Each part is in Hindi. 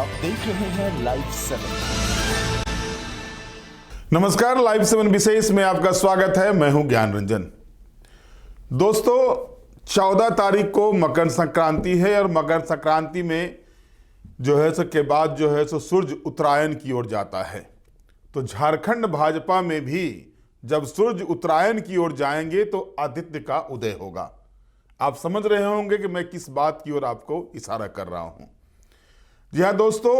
आप देख रहे हैं लाइव 7। नमस्कार, लाइव 7 विशेष में आपका स्वागत है। मैं हूं ज्ञान रंजन। दोस्तों, 14 तारीख को मकर संक्रांति है और मकर संक्रांति में जो है सो के बाद जो है सो सूर्य उत्तरायण की ओर जाता है। तो झारखंड भाजपा में भी जब सूर्य उत्तरायण की ओर जाएंगे तो आदित्य का उदय होगा। आप समझ रहे होंगे कि मैं किस बात की ओर आपको इशारा कर रहा हूं। जी हाँ दोस्तों,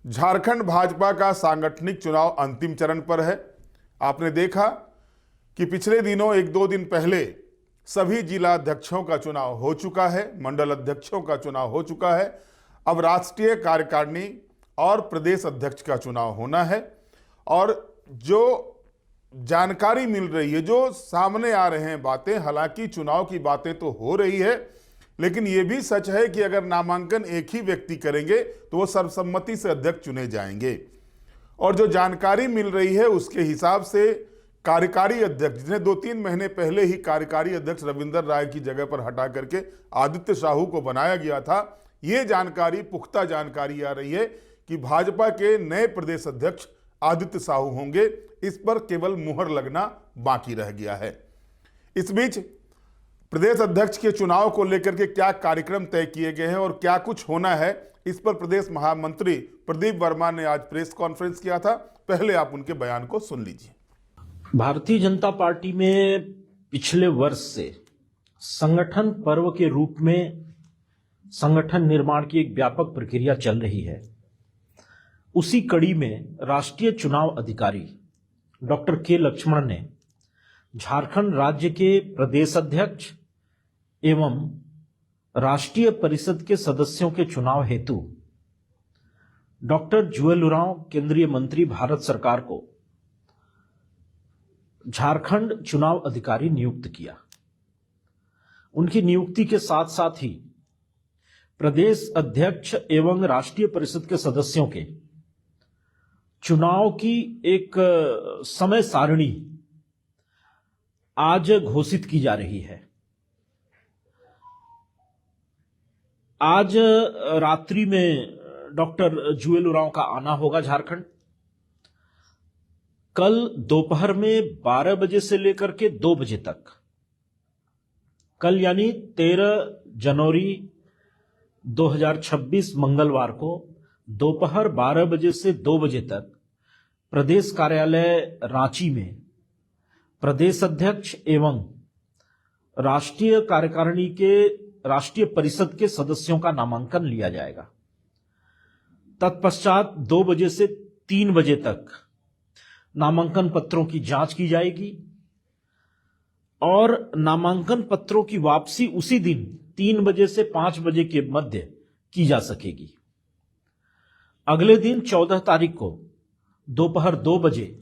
झारखंड भाजपा का सांगठनिक चुनाव अंतिम चरण पर है। आपने देखा कि पिछले दिनों 1-2 दिन पहले सभी जिला अध्यक्षों का चुनाव हो चुका है, मंडल अध्यक्षों का चुनाव हो चुका है। अब राष्ट्रीय कार्यकारिणी और प्रदेश अध्यक्ष का चुनाव होना है। और जो जानकारी मिल रही है, जो सामने आ रहे हैं बातें, हालांकि चुनाव की बातें तो हो रही है, लेकिन यह भी सच है कि अगर नामांकन एक ही व्यक्ति करेंगे तो वो सर्वसम्मति से अध्यक्ष चुने जाएंगे। और जो जानकारी मिल रही है उसके हिसाब से कार्यकारी अध्यक्ष, जिन्हें 2-3 महीने पहले ही कार्यकारी अध्यक्ष रविंदर राय की जगह पर हटा करके आदित्य साहू को बनाया गया था, ये जानकारी, पुख्ता जानकारी आ रही है कि भाजपा के नए प्रदेश अध्यक्ष आदित्य साहू होंगे। इस पर केवल मुहर लगना बाकी रह गया है। इस बीच प्रदेश अध्यक्ष के चुनाव को लेकर के क्या कार्यक्रम तय किए गए हैं और क्या कुछ होना है, इस पर प्रदेश महामंत्री प्रदीप वर्मा ने आज प्रेस कॉन्फ्रेंस किया था। पहले आप उनके बयान को सुन लीजिए। भारतीय जनता पार्टी में पिछले वर्ष से संगठन पर्व के रूप में संगठन निर्माण की एक व्यापक प्रक्रिया चल रही है। उसी कड़ी में राष्ट्रीय चुनाव अधिकारी डॉक्टर के लक्ष्मण ने झारखंड राज्य के प्रदेश अध्यक्ष एवं राष्ट्रीय परिषद के सदस्यों के चुनाव हेतु डॉक्टर जुएल उरांव, केंद्रीय मंत्री, भारत सरकार को झारखंड चुनाव अधिकारी नियुक्त किया। उनकी नियुक्ति के साथ साथ ही प्रदेश अध्यक्ष एवं राष्ट्रीय परिषद के सदस्यों के चुनाव की एक समय सारणी आज घोषित की जा रही है। आज रात्रि में डॉक्टर जुएल उरांव का आना होगा झारखंड। कल दोपहर में 12 बजे से लेकर के 2 बजे तक, कल यानी 13 जनवरी 2026 मंगलवार को दोपहर 12 बजे से 2 बजे तक प्रदेश कार्यालय रांची में प्रदेश अध्यक्ष एवं राष्ट्रीय कार्यकारिणी के राष्ट्रीय परिषद के सदस्यों का नामांकन लिया जाएगा। तत्पश्चात 2 बजे से 3 बजे तक नामांकन पत्रों की जांच की जाएगी और नामांकन पत्रों की वापसी उसी दिन 3 बजे से 5 बजे के मध्य की जा सकेगी। अगले दिन 14 तारीख को दोपहर 2 बजे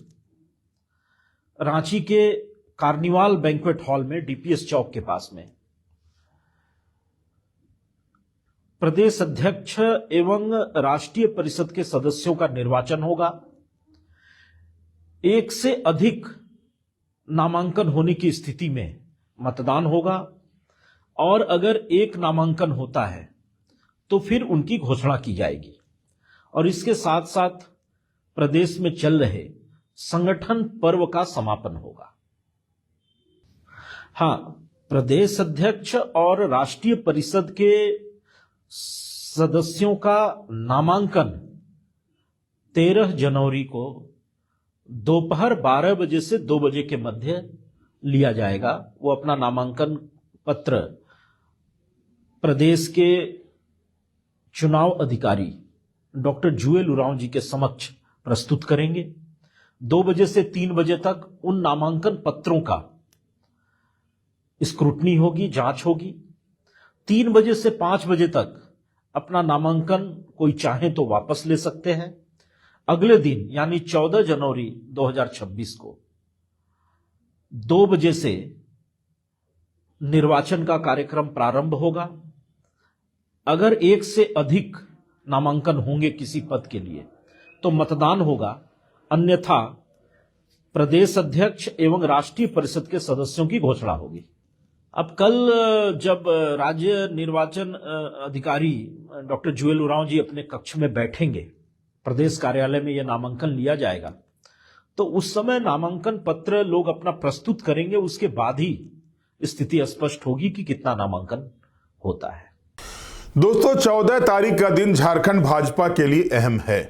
रांची के कार्निवाल बैंक्वेट हॉल में डीपीएस चौक के पास में प्रदेश अध्यक्ष एवं राष्ट्रीय परिषद के सदस्यों का निर्वाचन होगा। एक से अधिक नामांकन होने की स्थिति में मतदान होगा और अगर एक नामांकन होता है तो फिर उनकी घोषणा की जाएगी। और इसके साथ साथ प्रदेश में चल रहे संगठन पर्व का समापन होगा। हां, प्रदेश अध्यक्ष और राष्ट्रीय परिषद के सदस्यों का नामांकन 13 जनवरी को दोपहर 12 बजे से 2 बजे के मध्य लिया जाएगा। वो अपना नामांकन पत्र प्रदेश के चुनाव अधिकारी डॉक्टर जुएल उरांव जी के समक्ष प्रस्तुत करेंगे। 2 बजे से 3 बजे तक उन नामांकन पत्रों का स्क्रूटनी होगी, जांच होगी। 3 बजे से 5 बजे तक अपना नामांकन कोई चाहे तो वापस ले सकते हैं। अगले दिन यानी 14 जनवरी 2026 को 2 बजे से निर्वाचन का कार्यक्रम प्रारंभ होगा। अगर एक से अधिक नामांकन होंगे किसी पद के लिए तो मतदान होगा, अन्यथा प्रदेश अध्यक्ष एवं राष्ट्रीय परिषद के सदस्यों की घोषणा होगी। अब कल जब राज्य निर्वाचन अधिकारी डॉक्टर जुएल उरांव जी अपने कक्ष में बैठेंगे, प्रदेश कार्यालय में यह नामांकन लिया जाएगा, तो उस समय नामांकन पत्र लोग अपना प्रस्तुत करेंगे, उसके बाद ही स्थिति स्पष्ट होगी कि कितना नामांकन होता है। दोस्तों, 14 तारीख का दिन झारखंड भाजपा के लिए अहम है।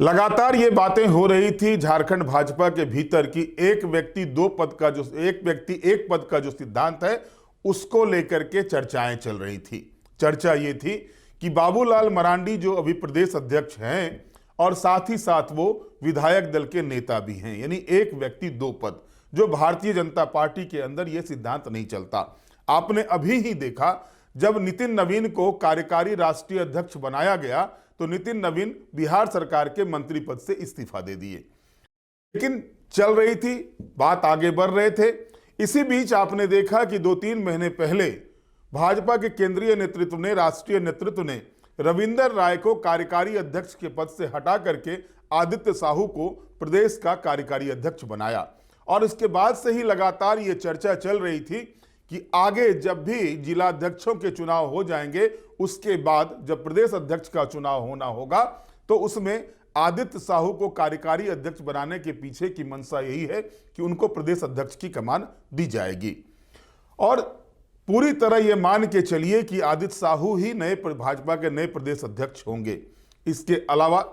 लगातार ये बातें हो रही थी झारखंड भाजपा के भीतर कि एक व्यक्ति एक पद का जो सिद्धांत है उसको लेकर के चर्चाएं चल रही थी। चर्चा ये थी कि बाबूलाल मरांडी जो अभी प्रदेश अध्यक्ष हैं और साथ ही साथ वो विधायक दल के नेता भी हैं, यानी एक व्यक्ति दो पद, जो भारतीय जनता पार्टी के अंदर यह सिद्धांत नहीं चलता। आपने अभी ही देखा जब नितिन नवीन को कार्यकारी राष्ट्रीय अध्यक्ष बनाया गया तो नितिन नवीन बिहार सरकार के मंत्री पद से इस्तीफा दे दिए, लेकिन चल रही थी बात, आगे बढ़ रहे थे। इसी बीच आपने देखा कि 2-3 महीने पहले भाजपा के केंद्रीय नेतृत्व ने, राष्ट्रीय नेतृत्व ने रविंदर राय को कार्यकारी अध्यक्ष के पद से हटा करके आदित्य साहू को प्रदेश का कार्यकारी अध्यक्ष बनाया। और इसके बाद से ही लगातार ये चर्चा चल रही थी कि आगे जब भी जिला अध्यक्षों के चुनाव हो जाएंगे, उसके बाद जब प्रदेश अध्यक्ष का चुनाव होना होगा तो उसमें आदित्य साहू को कार्यकारी अध्यक्ष बनाने के पीछे की मंशा यही है कि उनको प्रदेश अध्यक्ष की कमान दी जाएगी। और पूरी तरह यह मान के चलिए कि आदित्य साहू ही नए भाजपा के नए प्रदेश अध्यक्ष होंगे। इसके अलावा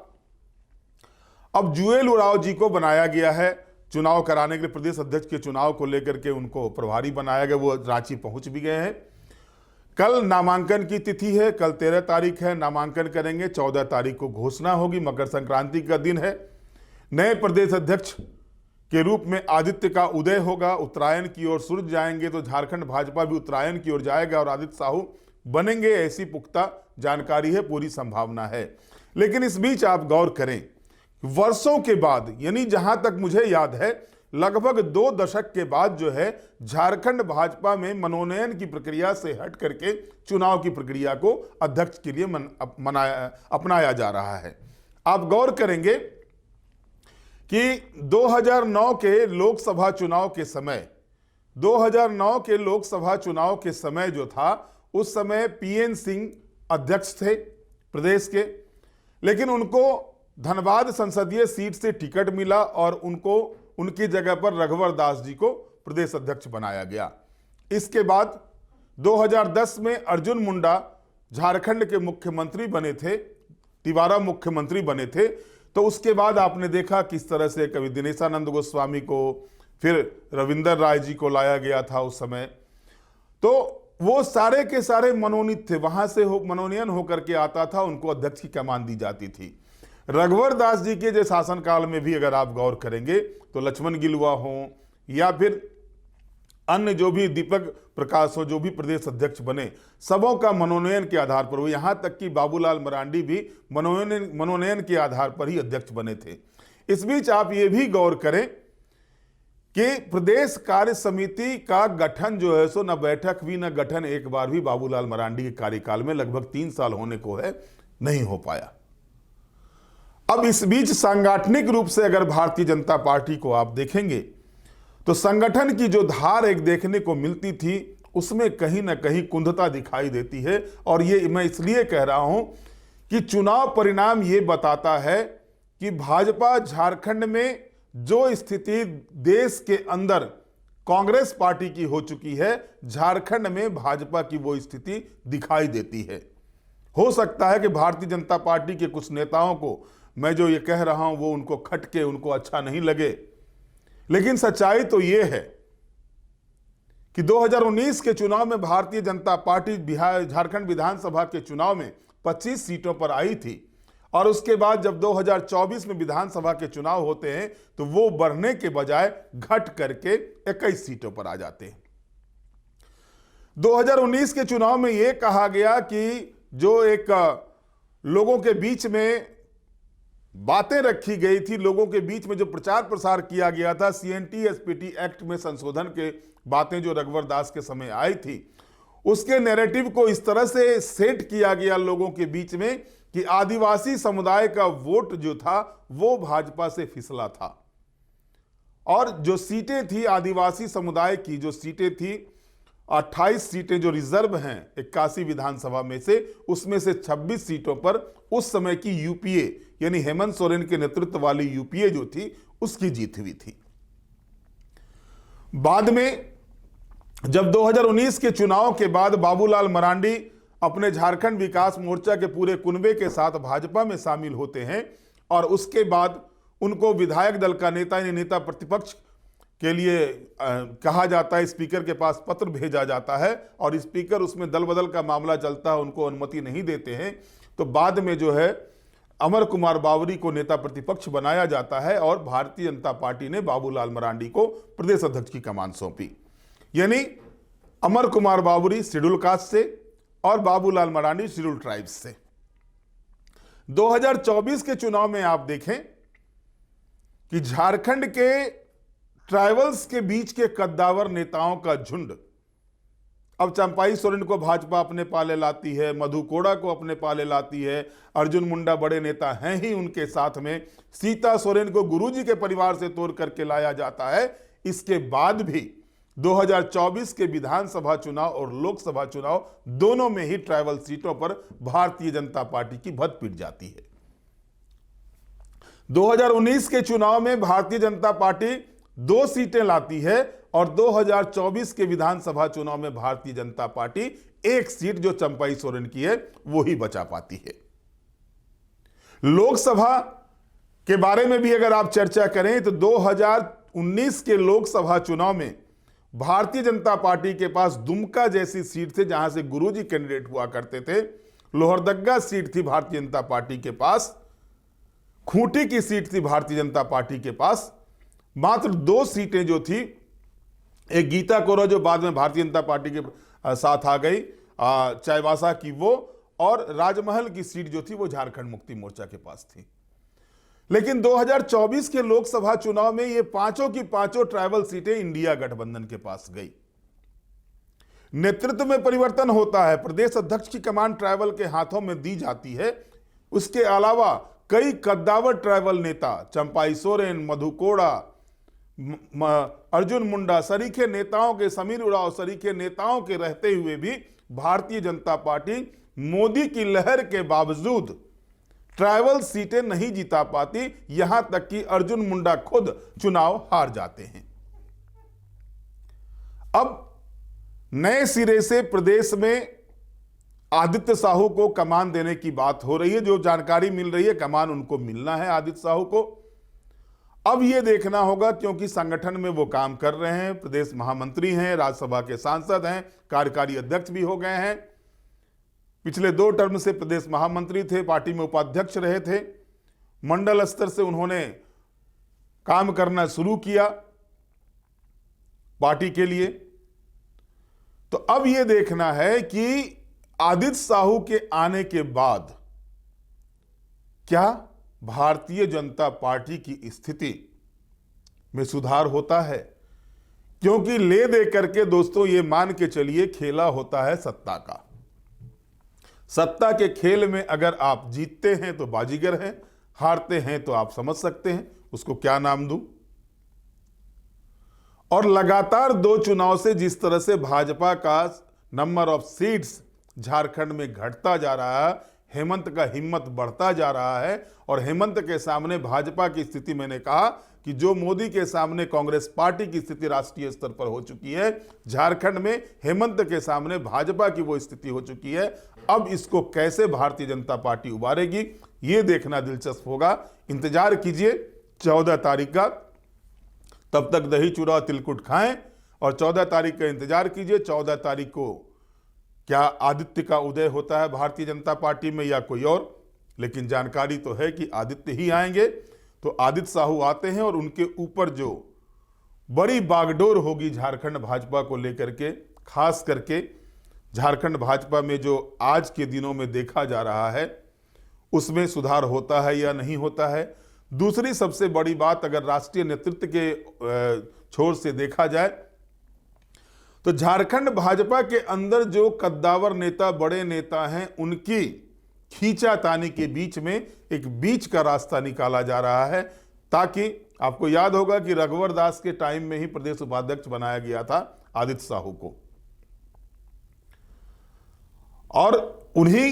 अब जुएल उरांव जी को बनाया गया है चुनाव कराने के लिए, प्रदेश अध्यक्ष के चुनाव को लेकर के उनको प्रभारी बनाया गया। वो रांची पहुंच भी गए हैं। कल नामांकन की तिथि है, कल 13 तारीख है, नामांकन करेंगे। 14 तारीख को घोषणा होगी, मकर संक्रांति का दिन है। नए प्रदेश अध्यक्ष के रूप में आदित्य का उदय होगा, उत्तरायण की ओर सूरज जाएंगे तो झारखंड भाजपा भी उत्तरायण की ओर जाएगा और आदित्य साहू बनेंगे, ऐसी पुख्ता जानकारी है, पूरी संभावना है। लेकिन इस बीच आप गौर करें, वर्षों के बाद, यानी जहां तक मुझे याद है लगभग 2 दशक के बाद जो है झारखंड भाजपा में मनोनयन की प्रक्रिया से हट करके चुनाव की प्रक्रिया को अध्यक्ष के लिए अपनाया जा रहा है। आप गौर करेंगे कि 2009 के लोकसभा चुनाव के समय जो था, उस समय पीएन सिंह अध्यक्ष थे प्रदेश के, लेकिन उनको धनबाद संसदीय सीट से टिकट मिला और उनकी जगह पर रघुवर दास जी को प्रदेश अध्यक्ष बनाया गया। इसके बाद 2010 में अर्जुन मुंडा झारखंड के मुख्यमंत्री बने थे, तिवारा मुख्यमंत्री बने थे। तो उसके बाद आपने देखा किस तरह से कभी दिनेशानंद गोस्वामी को, फिर रविंदर राय जी को लाया गया था उस समय। तो वो सारे के सारे मनोनीत थे, वहां से मनोनयन होकर के आता था, उनको अध्यक्ष की कमान दी जाती थी। रघुवर दास जी के जो शासनकाल में भी अगर आप गौर करेंगे तो लक्ष्मण गिलुआ हो या फिर अन्य जो भी दीपक प्रकाश हो, जो भी प्रदेश अध्यक्ष बने, सबों का मनोनयन के आधार पर, वो यहां तक कि बाबूलाल मरांडी भी मनोनयन के आधार पर ही अध्यक्ष बने थे। इस बीच आप ये भी गौर करें कि प्रदेश कार्य समिति का गठन जो है सो न बैठक भी न गठन एक बार भी बाबूलाल मरांडी के कार्यकाल में, लगभग 3 साल होने को है, नहीं हो पाया। अब इस बीच सांगठनिक रूप से अगर भारतीय जनता पार्टी को आप देखेंगे तो संगठन की जो धार एक देखने को मिलती थी, उसमें कहीं ना कहीं कुंधता दिखाई देती है। और ये मैं इसलिए कह रहा हूं कि चुनाव परिणाम ये बताता है कि भाजपा झारखंड में जो स्थिति देश के अंदर कांग्रेस पार्टी की हो चुकी है, झारखंड में भाजपा की वो स्थिति दिखाई देती है। हो सकता है कि भारतीय जनता पार्टी के कुछ नेताओं को मैं जो ये कह रहा हूं वो उनको खटके, उनको अच्छा नहीं लगे, लेकिन सच्चाई तो ये है कि 2019 के चुनाव में भारतीय जनता पार्टी झारखंड विधानसभा के चुनाव में 25 सीटों पर आई थी और उसके बाद जब 2024 में विधानसभा के चुनाव होते हैं तो वो बढ़ने के बजाय घट करके 21 सीटों पर आ जाते हैं। 2019 के चुनाव में यह कहा गया कि जो एक लोगों के बीच में बातें रखी गई थी, लोगों के बीच में जो प्रचार प्रसार किया गया था, सीएनटी एसपीटी एक्ट में संशोधन के बातें जो रघुवर दास के समय आई थी, उसके नैरेटिव को इस तरह से सेट किया गया लोगों के बीच में कि आदिवासी समुदाय का वोट जो था वो भाजपा से फिसला था और जो सीटें थी आदिवासी समुदाय की, जो सीटें थी 28 सीटें जो रिजर्व हैं 81 विधानसभा में से, उसमें से 26 सीटों पर उस समय की यूपीए यानी हेमंत सोरेन के नेतृत्व वाली यूपीए जो थी उसकी जीत हुई थी। बाद में जब 2019 के चुनाव के बाद बाबूलाल मरांडी अपने झारखंड विकास मोर्चा के पूरे कुनबे के साथ भाजपा में शामिल होते हैं और उसके बाद उनको विधायक दल का नेता यानी नेता प्रतिपक्ष के लिए कहा जाता है, स्पीकर के पास पत्र भेजा जाता है और स्पीकर उसमें दल बदल का मामला चलता है, उनको अनुमति नहीं देते हैं। तो बाद में जो है अमर कुमार बावरी को नेता प्रतिपक्ष बनाया जाता है और भारतीय जनता पार्टी ने बाबूलाल मरांडी को प्रदेश अध्यक्ष की कमान सौंपी। यानी अमर कुमार बावरी शेड्यूल कास्ट से और बाबूलाल मरांडी शेड्यूल ट्राइब्स से। 2024 के चुनाव में आप देखें कि झारखंड के ट्राइबल्स के बीच के कद्दावर नेताओं का झुंड अब चंपाई सोरेन को भाजपा अपने पाले लाती है, मधु कोड़ा को अपने पाले लाती है, अर्जुन मुंडा बड़े नेता हैं ही उनके साथ में, सीता सोरेन को गुरुजी के परिवार से तोड़ करके लाया जाता है। इसके बाद भी 2024 के विधानसभा चुनाव और लोकसभा चुनाव दोनों में ही ट्राइबल सीटों पर भारतीय जनता पार्टी की भद्द पिट जाती है। 2019 के चुनाव में भारतीय जनता पार्टी 2 सीटें लाती है और 2024 के विधानसभा चुनाव में भारतीय जनता पार्टी 1 सीट जो चंपाई सोरेन की है वो ही बचा पाती है। लोकसभा के बारे में भी अगर आप चर्चा करें तो 2019 के लोकसभा चुनाव में भारतीय जनता पार्टी के पास दुमका जैसी सीट थी जहां से गुरुजी कैंडिडेट हुआ करते थे, लोहरदग्गा सीट थी भारतीय जनता पार्टी के पास, खूंटी की सीट थी भारतीय जनता पार्टी के पास, मात्र 2 सीटें जो थी, एक गीता कोरा जो बाद में भारतीय जनता पार्टी के साथ आ गई, चाईबासा की वो, और राजमहल की सीट जो थी वो झारखंड मुक्ति मोर्चा के पास थी। लेकिन 2024 के लोकसभा चुनाव में ये पांचों की पांचों ट्राइबल सीटें इंडिया गठबंधन के पास गई। नेतृत्व में परिवर्तन होता है, प्रदेश अध्यक्ष की कमान ट्राइबल के हाथों में दी जाती है। उसके अलावा कई कद्दावर ट्राइबल नेता चंपाई सोरेन, मधु कोड़ा, अर्जुन मुंडा सरीखे नेताओं के, समीर उरांव सरीखे नेताओं के रहते हुए भी भारतीय जनता पार्टी मोदी की लहर के बावजूद ट्राइबल सीटें नहीं जीता पाती, यहां तक कि अर्जुन मुंडा खुद चुनाव हार जाते हैं। अब नए सिरे से प्रदेश में आदित्य साहू को कमान देने की बात हो रही है। जो जानकारी मिल रही है कमान उनको मिलना है आदित्य साहू को। अब यह देखना होगा, क्योंकि संगठन में वो काम कर रहे हैं, प्रदेश महामंत्री हैं, राज्यसभा के सांसद हैं, कार्यकारी अध्यक्ष भी हो गए हैं, पिछले 2 टर्म से प्रदेश महामंत्री थे, पार्टी में उपाध्यक्ष रहे थे, मंडल स्तर से उन्होंने काम करना शुरू किया पार्टी के लिए। तो अब यह देखना है कि आदित्य साहू के आने के बाद क्या भारतीय जनता पार्टी की स्थिति में सुधार होता है, क्योंकि ले दे करके दोस्तों ये मान के चलिए खेला होता है सत्ता का। सत्ता के खेल में अगर आप जीतते हैं तो बाजीगर हैं, हारते हैं तो आप समझ सकते हैं उसको क्या नाम दूं। और लगातार 2 चुनाव से जिस तरह से भाजपा का नंबर ऑफ सीट्स झारखंड में घटता जा रहा है, हेमंत का हिम्मत बढ़ता जा रहा है और हेमंत के सामने भाजपा की स्थिति, मैंने कहा कि जो मोदी के सामने कांग्रेस पार्टी की स्थिति राष्ट्रीय स्तर पर हो चुकी है, झारखंड में हेमंत के सामने भाजपा की वो स्थिति हो चुकी है। अब इसको कैसे भारतीय जनता पार्टी उबारेगी ये देखना दिलचस्प होगा। इंतजार कीजिए 14 तारीख का, तब तक दही चूड़ा तिलकुट खाएं और 14 तारीख का इंतजार कीजिए। 14 तारीख को क्या आदित्य का उदय होता है भारतीय जनता पार्टी में या कोई और, लेकिन जानकारी तो है कि आदित्य ही आएंगे। तो आदित्य साहू आते हैं और उनके ऊपर जो बड़ी बागडोर होगी झारखंड भाजपा को लेकर के, खास करके झारखंड भाजपा में जो आज के दिनों में देखा जा रहा है उसमें सुधार होता है या नहीं होता है। दूसरी सबसे बड़ी बात, अगर राष्ट्रीय नेतृत्व के छोर से देखा जाए तो झारखंड भाजपा के अंदर जो कद्दावर नेता, बड़े नेता हैं, उनकी खींचातानी के बीच में एक बीच का रास्ता निकाला जा रहा है, ताकि आपको याद होगा कि रघुवर दास के टाइम में ही प्रदेश उपाध्यक्ष बनाया गया था आदित्य साहू को। और उन्हीं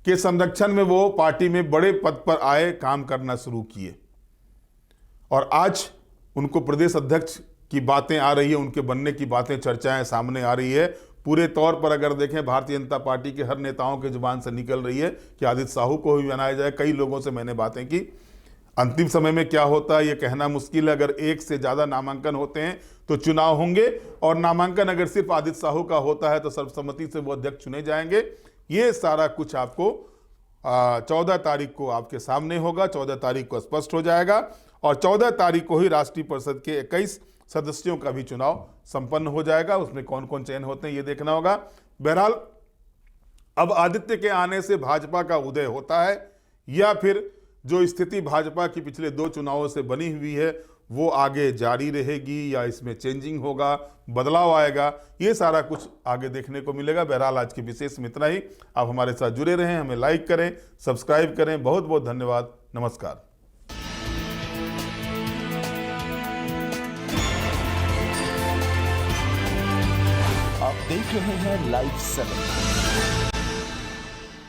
के संरक्षण में वो पार्टी में बड़े पद पर आए, काम करना शुरू किए और आज उनको प्रदेश अध्यक्ष की बातें आ रही है, उनके बनने की बातें, चर्चाएं सामने आ रही है। पूरे तौर पर अगर देखें भारतीय जनता पार्टी के हर नेताओं के जुबान से निकल रही है कि आदित्य साहू को भी बनाया जाए। कई लोगों से मैंने बातें की। अंतिम समय में क्या होता है ये कहना मुश्किल है। अगर एक से ज़्यादा नामांकन होते हैं तो चुनाव होंगे और नामांकन अगर सिर्फ आदित्य साहू का होता है तो सर्वसम्मति से वो अध्यक्ष चुने जाएंगे। ये सारा कुछ आपको 14 तारीख को आपके सामने होगा। 14 तारीख को स्पष्ट हो जाएगा और 14 तारीख को ही राष्ट्रीय परिषद के 21 सदस्यों का भी चुनाव संपन्न हो जाएगा। उसमें कौन कौन चयन होते हैं ये देखना होगा। बहरहाल अब आदित्य के आने से भाजपा का उदय होता है या फिर जो स्थिति भाजपा की पिछले 2 चुनावों से बनी हुई है वो आगे जारी रहेगी या इसमें चेंजिंग होगा, बदलाव आएगा, ये सारा कुछ आगे देखने को मिलेगा। बहरहाल आज के विशेष में इतना ही। आप हमारे साथ जुड़े रहें, हमें लाइक करें, सब्सक्राइब करें। बहुत बहुत धन्यवाद। नमस्कार। आप देख रहे हैं लाइव 7।